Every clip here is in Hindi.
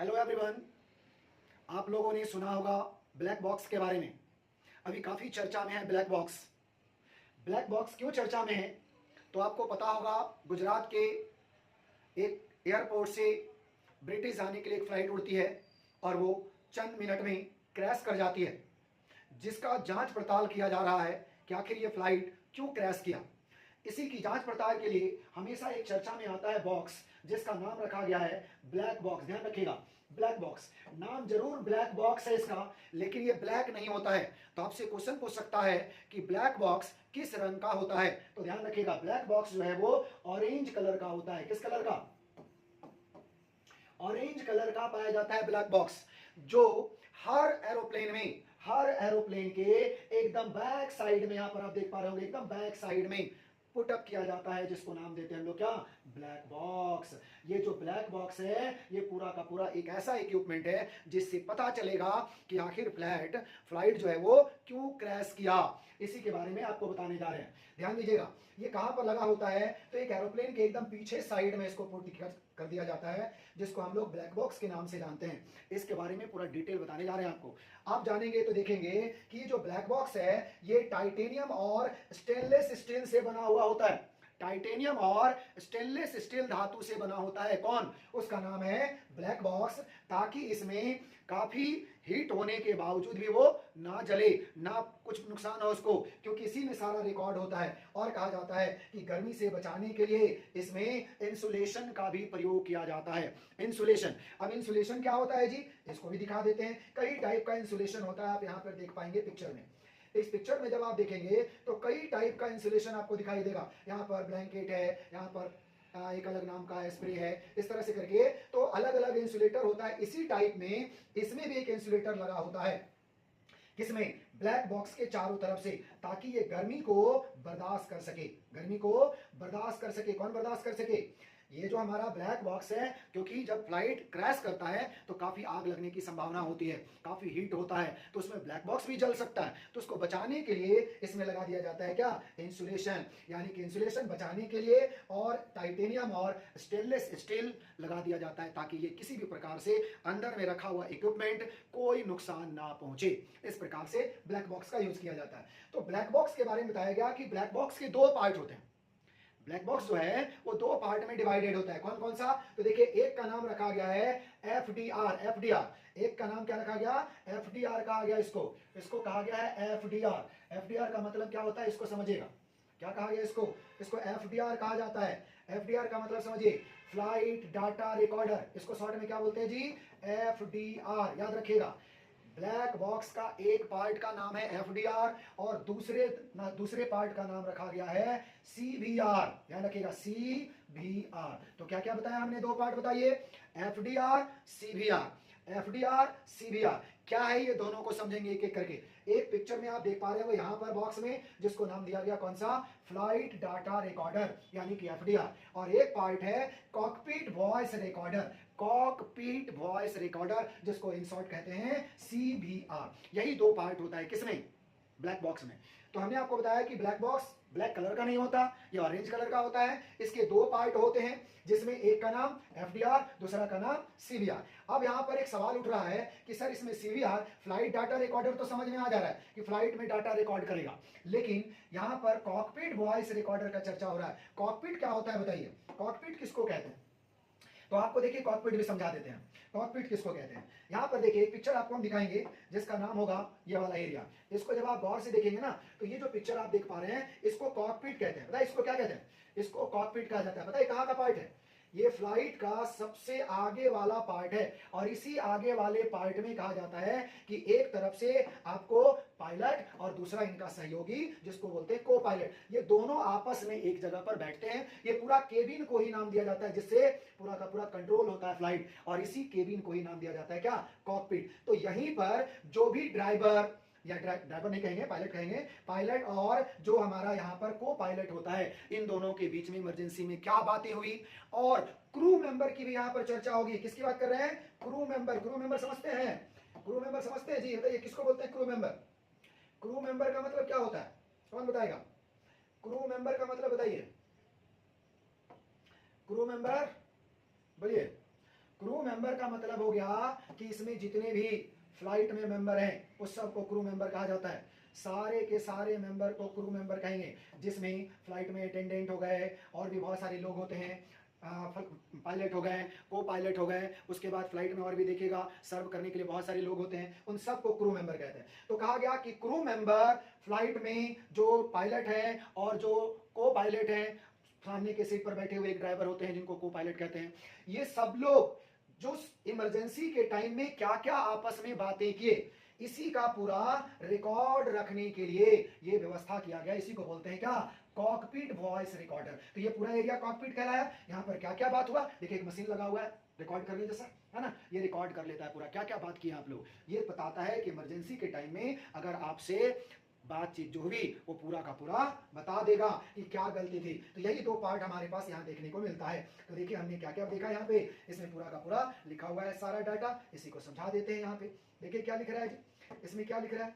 Hello everyone. आप लोगों ने सुना होगा ब्लैक बॉक्स के बारे में। अभी काफ़ी चर्चा में है ब्लैक बॉक्स। ब्लैक बॉक्स क्यों चर्चा में है? तो आपको पता होगा, गुजरात के एक एयरपोर्ट से ब्रिटिश आने के लिए एक फ़्लाइट उड़ती है और वो चंद मिनट में क्रैश कर जाती है, जिसका जांच पड़ताल किया जा रहा है कि आखिर ये फ़्लाइट क्यों क्रैश किया। इसी की जांच पड़ताल के लिए हमेशा एक चर्चा में आता है बॉक्स, जिसका नाम रखा गया है ब्लैक बॉक्स। ध्यान रखिएगा, ब्लैक बॉक्स नाम जरूर ब्लैक बॉक्स है इसका, लेकिन ये ब्लैक नहीं होता है। तो आपसे क्वेश्चन पूछ सकता है कि ब्लैक बॉक्स किस रंग का होता है। तो ध्यान रखिएगा, ब्लैक बॉक्स जो है वो ऑरेंज कलर का होता है। किस कलर का? ऑरेंज कलर का पाया जाता है ब्लैक बॉक्स, जो हर एरोप्लेन के एकदम बैक साइड में, यहां पर आप देख पा रहे होंगे, एकदम बैक साइड में पुट अप किया जाता है, जिसको नाम देते हैं हम लोग क्या? Black box. ये जो ब्लैक बॉक्स है, ये पूरा का पूरा एक ऐसा इक्विपमेंट है जिससे पता चलेगा कि आखिर फ्लाइट जो है वो क्यों क्रैश किया। इसी के बारे में आपको बताने जा रहे हैं। ध्यान दीजिएगा, ये कहां पर लगा होता है? तो एक एरोप्लेन के एकदम पीछे साइड में इसको पुट कर दिया जाता है, जिसको हम लोग ब्लैक बॉक्स के नाम से जानते हैं। इसके बारे में पूरा डिटेल बताने जा रहे हैं आपको। आप जानेंगे तो देखेंगे कि ये जो ब्लैक बॉक्स है, ये टाइटेनियम और स्टेनलेस स्टील से बना हुआ होता है। टाइटेनियम और स्टेनलेस स्टील धातु से बना होता है। कौन? उसका नाम है ब्लैक बॉक्स, ताकि इसमें काफी हीट होने के बावजूद भी वो ना जले, ना कुछ नुकसान हो उसको, क्योंकि इसी में सारा रिकॉर्ड होता है। और कहा जाता है कि गर्मी से बचाने के लिए इसमें इंसुलेशन का भी प्रयोग किया जाता है। इंसुलेशन, अब इंसुलेशन क्या होता है जी, इसको भी दिखा देते हैं। कई टाइप का इंसुलेशन होता है, आप यहां पर देख पाएंगे पिक्चर में। इस पिक्चर में जब आप देखेंगे तो कई टाइप का इंसुलेशन आपको दिखाई देगा। यहाँ पर ब्लैंकेट है, यहाँ पर एक अलग नाम का स्प्रे है, इस तरह से करके तो अलग अलग इंसुलेटर होता है। इसी टाइप में इसमें भी एक इंसुलेटर लगा होता है। किसमें? ब्लैक बॉक्स के चारों तरफ से, ताकि ये गर्मी को बर्दाश्त कर सके। गर्मी को बर्दाश्त कर सके। कौन बर्दाश्त कर सके? ये जो हमारा ब्लैक बॉक्स है, क्योंकि जब फ्लाइट क्रैश करता है तो काफी आग लगने की संभावना होती है, काफी हीट होता है, तो उसमें ब्लैक बॉक्स भी जल सकता है। तो उसको बचाने के लिए इसमें लगा दिया जाता है क्या? इंसुलेशन। यानी कि इंसुलेशन बचाने के लिए और टाइटेनियम और स्टेनलेस स्टील लगा दिया जाता है, ताकि ये किसी भी प्रकार से अंदर में रखा हुआ इक्विपमेंट कोई नुकसान ना पहुंचे। इस प्रकार से ब्लैक बॉक्स का यूज किया जाता है। तो ब्लैक बॉक्स के बारे में बताया गया कि ब्लैक बॉक्स के दो पार्ट होते हैं। ब्लैक बॉक्स जो है वो दो पार्ट में डिवाइडेड होता है। कौन कौन सा? तो देखिए, एक का नाम रखा गया है एफडीआर। एफडीआर, एक का नाम क्या रखा गया? एफडीआर कहा गया इसको। इसको कहा गया है एफडीआर। एफडीआर का मतलब क्या होता है, इसको समझिएगा। क्या कहा गया इसको? इसको एफडीआर कहा जाता है। एफडीआर का मतलब समझिए, फ्लाइट डाटा रिकॉर्डर। इसको शॉर्ट में क्या बोलते हैं जी? एफडीआर। याद रखिएगा, ब्लैक बॉक्स का एक पार्ट का नाम है एफडीआर और दूसरे पार्ट का नाम रखा गया है सीवीआर। ध्यान रखिएगा, सीवीआर। तो क्या क्या बताया हमने? दो पार्ट बताइए, एफडीआर, सीवीआर। एफडीआर, सीवीआर क्या है, ये दोनों को समझेंगे एक एक करके। एक पिक्चर में आप देख पा रहे हो यहां पर बॉक्स में, जिसको नाम दिया गया कौन सा? फ्लाइट डाटा रिकॉर्डर, यानी कि एफडीआर। और एक पार्ट है cockpit voice recorder. Cockpit voice recorder, जिसको इन शॉर्ट कहते हैं सीवीआर। यही दो पार्ट होता है किसमें? ब्लैक बॉक्स में। तो हमने आपको बताया कि ब्लैक बॉक्स ब्लैक कलर का नहीं होता, ये ऑरेंज कलर का होता है। इसके दो पार्ट होते हैं, जिसमें एक का नाम एफडीआर, दूसरा का नाम सीवीआर। अब यहां पर एक सवाल उठ रहा है कि सर, इसमें सीवीआर फ्लाइट डाटा रिकॉर्डर तो समझ में आ जा रहा है कि फ्लाइट में डाटा रिकॉर्ड करेगा, लेकिन यहां पर कॉकपिट वॉइस रिकॉर्डर का चर्चा हो रहा है। कॉकपिट क्या होता है बताइए? कॉकपिट किसको कहते हैं? तो आपको देखिए कॉकपिट भी समझा देते हैं। कॉकपिट किसको कहते हैं? यहां पर देखिए एक पिक्चर आपको हम दिखाएंगे, जिसका नाम होगा ये वाला एरिया। इसको जब आप गौर से देखेंगे ना, तो ये जो पिक्चर आप देख पा रहे हैं, इसको कॉकपिट कहते हैं। बताइए इसको क्या कहते हैं? इसको कॉकपिट कहा जाता है। बताइए कहां का पार्ट है? ये फ्लाइट का सबसे आगे वाला पार्ट है, और इसी आगे वाले पार्ट में कहा जाता है कि एक तरफ से आपको पायलट और दूसरा इनका सहयोगी, जिसको बोलते हैं को पायलट, ये दोनों आपस में एक जगह पर बैठते हैं। ये पूरा केबिन को ही नाम दिया जाता है, जिससे पूरा का पूरा कंट्रोल होता है फ्लाइट, और इसी केबिन को ही नाम दिया जाता है क्या? कॉकपिट। तो यहीं पर जो भी ड्राइवर, या ड्राइवर नहीं कहेंगे, पायलट कहेंगे, पायलट और जो हमारा यहाँ पर को पायलट होता है, इन दोनों के बीच में इमरजेंसी में क्या बातें हुई, और क्रू मेंबर की भी यहाँ पर चर्चा होगी। किसकी बात कर रहे हैं? Crew member. क्रू मेंबर समझते हैं? क्रू मेंबर समझते हैं जी? बताइए किसको बोलते हैं क्रू मेंबर? क्रू मेंबर का मतलब क्या होता है? कौन बताएगा? क्रू मेंबर का मतलब बताइए। क्रू मेंबर बोलिए। क्रू मेंबर का मतलब हो गया कि इसमें जितने भी फ्लाइट में मेंबर हैं उस सबको क्रू मेंबर कहा जाता है। सारे के सारे मेंबर को क्रू मेंबर कहेंगे, जिसमें फ्लाइट में अटेंडेंट हो गए और भी बहुत सारे लोग होते हैं, पायलट हो गए, को पायलट हो गए, उसके बाद फ्लाइट में और भी देखिएगा सर्व करने के लिए बहुत सारे लोग होते हैं, उन सबको क्रू मेंबर कहते हैं। तो कहा गया कि क्रू मेंबर फ्लाइट में जो पायलट है और जो को पायलट है, सामने के सीट पर बैठे हुए एक ड्राइवर होते हैं जिनको को पायलट कहते हैं, ये सब लोग जो इमरजेंसी के टाइम में क्या क्या आपस में बातें किए, इसी का पूरा रिकॉर्ड रखने के लिए ये व्यवस्था किया गया। इसी को बोलते हैं क्या, कॉकपिट वॉइस रिकॉर्डर। तो ये पूरा एरिया कॉकपिट कहलाया। यहाँ पर क्या क्या बात हुआ, देखिए एक मशीन लगा हुआ है रिकॉर्ड करने जैसा, है ना, ये रिकॉर्ड कर लेता है पूरा क्या क्या बात की आप लोग। ये बताता है कि इमरजेंसी के टाइम में अगर आपसे बातचीत जो हुई वो पूरा का पूरा बता देगा कि क्या गलती थी। तो यही दो पार्ट हमारे पास यहाँ देखने को मिलता है। तो देखिए हमने क्या क्या देखा यहाँ पे, इसमें पूरा का पूरा लिखा हुआ है सारा डाटा। इसी को समझा देते हैं। यहाँ पे देखिए क्या लिख रहा है जी, इसमें क्या लिख रहा है,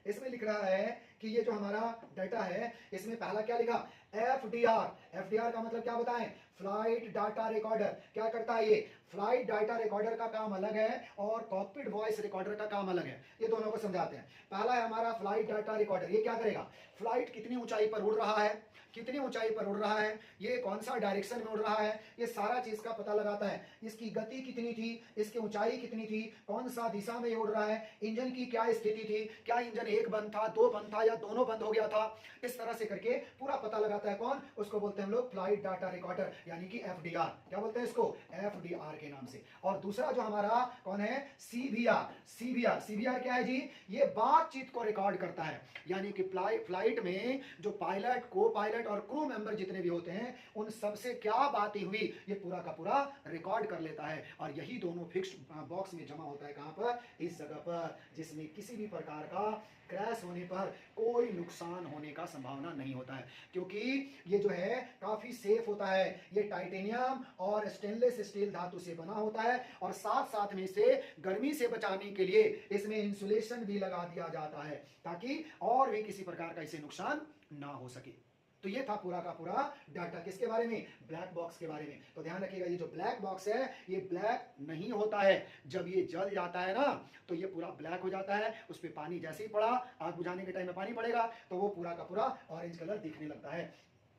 इसमें लिख रहा है कि ये जो हमारा डाटा है इसमें पहला क्या लिखा, एफडीआर। एफडीआर का मतलब क्या बताएं, फ्लाइट डाटा रिकॉर्डर। क्या करता है ये, फ्लाइट डाटा रिकॉर्डर का काम अलग है और कॉकपिट वॉइस रिकॉर्डर का काम अलग है। ये दोनों को समझाते हैं। पहला है हमारा फ्लाइट डाटा रिकॉर्डर। ये क्या करेगा, फ्लाइट कितनी ऊंचाई पर उड़ रहा है, कितनी ऊंचाई पर उड़ रहा है, ये कौन सा डायरेक्शन में उड़ रहा है, ये सारा चीज का पता लगाता है। इसकी गति कितनी थी, इसकी ऊंचाई कितनी थी, कौन सा दिशा में उड़ रहा है, इंजन की क्या स्थिति थी, क्या इंजन एक बंद था, दो बंद था या दोनों बंद हो गया था। इस तरह से करके पूरा पता लगाता है। कौन, उसको बोलते हैं हम लोग फ्लाइट डाटा रिकॉर्डर, यानी कि एफडीआर। क्या बोलते हैं इसको, एफडीआर के नाम से। और दूसरा जो हमारा कौन है, सीवीआर। सीवीआर, सीवीआर क्या है जी, ये बातचीत को रिकॉर्ड करता है। यानी कि फ्लाइट में जो पायलट, को पायलट और क्रू मेंबर जितने भी होते हैं उन सबसे क्या बातें हुई ये पूरा का पूरा रिकॉर्ड कर लेता है। और यही दोनों फिक्स्ड बॉक्स में जमा होता है। कहां पर, इस जगह पर, जिसमें किसी भी प्रकार का क्रैश होने पर कोई नुकसान होने का संभावना नहीं होता है, क्योंकि ये जो है काफी सेफ होता है। ये टाइटेनियम और स्टेनलेस स्टील धातु से बना होता है और साथ साथ में से गर्मी से बचाने के लिए इसमें इंसुलेशन भी लगा दिया जाता है ताकि और भी किसी प्रकार का इसे नुकसान ना हो सके। तो ये था पूरा का पूरा डाटा किसके बारे में, ब्लैक बॉक्स के बारे में। तो ध्यान रखिएगा ये जो ब्लैक बॉक्स है ये ब्लैक नहीं होता है। जब ये जल जाता है ना तो ये पूरा ब्लैक हो जाता है। उस पर पानी जैसे ही पड़ा, आग बुझाने के टाइम में पानी पड़ेगा तो वो पूरा का पूरा ऑरेंज कलर दिखने लगता है।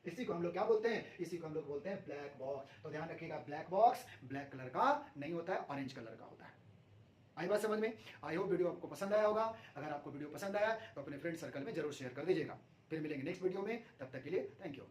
इसी को हम लोग क्या बोलते हैं, इसी को हम लोग बोलते हैं ब्लैक बॉक्स। तो ध्यान रखिएगा ब्लैक बॉक्स ब्लैक कलर का नहीं होता है, ऑरेंज कलर का होता है। आई बात समझ में। आई होप वीडियो आपको पसंद आया होगा। अगर आपको वीडियो पसंद आया तो अपने फ्रेंड सर्कल में जरूर शेयर कर दीजिएगा। फिर मिलेंगे नेक्स्ट वीडियो में, तब तक के लिए थैंक यू।